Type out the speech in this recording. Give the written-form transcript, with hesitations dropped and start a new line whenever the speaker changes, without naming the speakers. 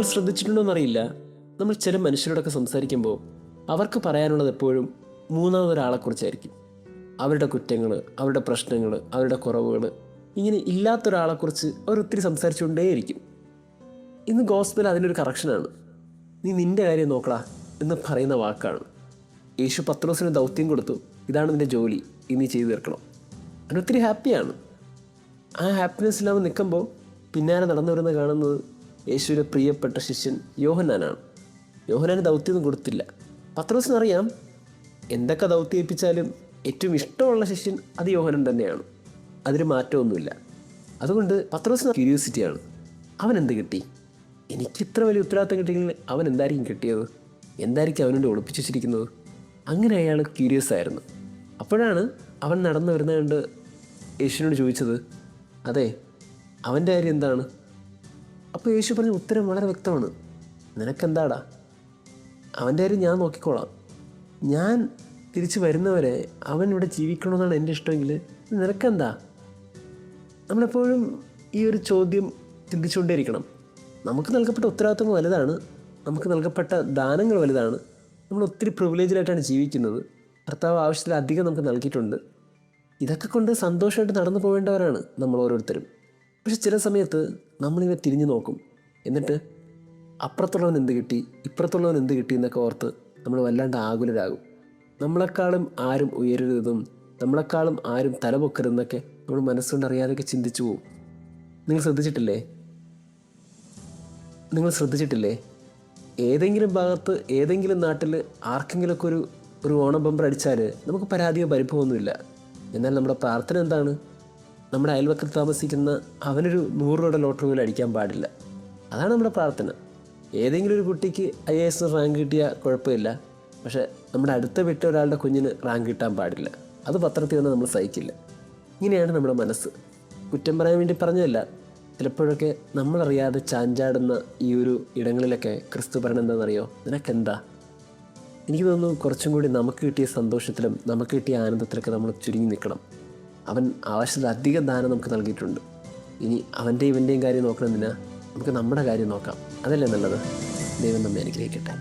നിങ്ങൾ ശ്രദ്ധിച്ചിട്ടുണ്ടോയെന്നറിയില്ല, നമ്മൾ ചില മനുഷ്യരോടൊക്കെ സംസാരിക്കുമ്പോൾ അവർക്ക് പറയാനുള്ളത് എപ്പോഴും മൂന്നാമതൊരാളെക്കുറിച്ചായിരിക്കും. അവരുടെ കുറ്റങ്ങൾ, അവരുടെ പ്രശ്നങ്ങൾ, അവരുടെ കുറവുകൾ, ഇങ്ങനെ ഇല്ലാത്തൊരാളെക്കുറിച്ച് അവർ ഒത്തിരി സംസാരിച്ചുകൊണ്ടേയിരിക്കും. ഇന്ന് ഗോസ്പൽ അതിനൊരു കറക്ഷനാണ്. നീ നിൻ്റെ കാര്യം നോക്കടാ എന്ന് പറയുന്ന വാക്കാണ്. യേശു പത്രോസിന് ദൗത്യം കൊടുത്തു, ഇതാണ് നിൻ്റെ ജോലി, ഇനി ചെയ്തു തീർക്കണം. അവനൊത്തിരി ഹാപ്പിയാണ്. ആ ഹാപ്പിനെസ്സിൽ അവൻ നിൽക്കുമ്പോൾ പിന്നാലെ നടന്നു വരുന്ന കാണുന്നത് യേശുവിൻ്റെ പ്രിയപ്പെട്ട ശിഷ്യൻ യോഹന്നാനാണ്. യോഹന്നാന് ദൗത്യമൊന്നും കൊടുത്തില്ല. പത്രോസിനറിയാം എന്തൊക്കെ ദൗത്യം ഏൽപ്പിച്ചാലും ഏറ്റവും ഇഷ്ടമുള്ള ശിഷ്യൻ അത് യോഹന്നാൻ തന്നെയാണ്. അതിന് മാറ്റമൊന്നുമില്ല. അതുകൊണ്ട് പത്രോസിന് ക്യൂരിയോസിറ്റിയാണ്. അവൻ എന്ത് കിട്ടി? എനിക്കിത്ര വലിയ ഉത്തരവാദിത്തം കിട്ടിയെങ്കിൽ അവൻ എന്തായിരിക്കും കിട്ടിയത്? എന്തായിരിക്കും അവനോട് ഒളിപ്പിച്ചു വെച്ചിരിക്കുന്നത്? അങ്ങനെ അയാൾ ക്യൂരിയസ് ആയിരുന്നു. അപ്പോഴാണ് അവൻ നടന്നു വരുന്നത് കണ്ട് യേശുവിനോട് ചോദിച്ചത്, അതെ അവൻ്റെ കാര്യം എന്താണ്? അപ്പോൾ യേശു പറഞ്ഞ ഉത്തരം വളരെ വ്യക്തമാണ്. നിനക്കെന്താടാ? അവൻ്റെ കാര്യം ഞാൻ നോക്കിക്കോളാം. ഞാൻ തിരിച്ച് വരുന്നവരെ അവൻ ഇവിടെ ജീവിക്കണമെന്നാണ് എൻ്റെ ഇഷ്ടമെങ്കിൽ നിനക്കെന്താ? നമ്മളെപ്പോഴും ഈ ഒരു ചോദ്യം ചിന്തിച്ചുകൊണ്ടേയിരിക്കണം. നമുക്ക് നൽകപ്പെട്ട ഉത്തരവാദിത്തങ്ങൾ വലുതാണ്, നമുക്ക് നൽകപ്പെട്ട ദാനങ്ങൾ വലുതാണ്. നമ്മൾ ഒത്തിരി പ്രിവിലേജിലായിട്ടാണ് ജീവിക്കുന്നത്. കർത്താവ് ആവശ്യത്തിലധികം നമുക്ക് നൽകിയിട്ടുണ്ട്. ഇതൊക്കെ കൊണ്ട് സന്തോഷമായിട്ട് നടന്നു പോകേണ്ടവരാണ് നമ്മൾ ഓരോരുത്തരും. പക്ഷെ ചില സമയത്ത് നമ്മളിങ്ങനെ തിരിഞ്ഞു നോക്കും. എന്നിട്ട് അപ്പുറത്തുള്ളവൻ എന്ത് കിട്ടി, ഇപ്പുറത്തുള്ളവൻ എന്ത് കിട്ടി എന്നൊക്കെ ഓർത്ത് നമ്മൾ വല്ലാണ്ട് ആകുലരാകും. നമ്മളെക്കാളും ആരും ഉയരരുതെന്നും നമ്മളെക്കാളും ആരും തലപൊക്കരുതെന്നൊക്കെ നമ്മൾ മനസ്സുകൊണ്ട് അറിയാതെയൊക്കെ ചിന്തിച്ചു പോകും. നിങ്ങൾ ശ്രദ്ധിച്ചിട്ടില്ലേ ഏതെങ്കിലും ഭാഗത്ത് ഏതെങ്കിലും നാട്ടിൽ ആർക്കെങ്കിലുമൊക്കെ ഒരു ഓണം ബമ്പർ അടിച്ചാൽ നമുക്ക് പരാതിയോ പരിഭവമൊന്നുമില്ല. എന്നാൽ നമ്മുടെ പ്രാർത്ഥന എന്താണ്? നമ്മുടെ അയൽവക്കത്ത് താമസിക്കുന്ന അവനൊരു 100 രൂപയുടെ ലോട്ടറി പോലും അടിക്കാൻ പാടില്ല. അതാണ് നമ്മുടെ പ്രാർത്ഥന. ഏതെങ്കിലും ഒരു കുട്ടിക്ക് IAS റാങ്ക് കിട്ടിയാൽ കുഴപ്പമില്ല, പക്ഷേ നമ്മുടെ അടുത്ത വിട്ട ഒരാളുടെ കുഞ്ഞിന് റാങ്ക് കിട്ടാൻ പാടില്ല. അത് പത്രത്തിൽ വന്നാൽ നമ്മൾ സഹിക്കില്ല. ഇങ്ങനെയാണ് നമ്മുടെ മനസ്സ്. കുറ്റം പറയാൻ വേണ്ടി പറഞ്ഞതല്ല. ചിലപ്പോഴൊക്കെ നമ്മളറിയാതെ ചാഞ്ചാടുന്ന ഈ ഒരു ഇടങ്ങളിലൊക്കെ ക്രിസ്തു പറയണത് എന്താണെന്നറിയോ? നിനക്കെന്താ? എനിക്ക് തോന്നുന്നു കുറച്ചും കൂടി നമുക്ക് കിട്ടിയ സന്തോഷത്തിലും നമുക്ക് കിട്ടിയ ആനന്ദത്തിലൊക്കെ നമ്മൾ ചുരുങ്ങി നിൽക്കണം. അവൻ ആവശ്യത്തിലധികം ദാനം നമുക്ക് നൽകിയിട്ടുണ്ട്. ഇനി അവൻ്റെയും ഇവൻ്റെയും കാര്യം നോക്കണമെന്നില്ല, നമുക്ക് നമ്മുടെ കാര്യം നോക്കാം. അതല്ലേ നല്ലത്? ദൈവം നമ്മെ അനുഗ്രഹിക്കട്ടെ.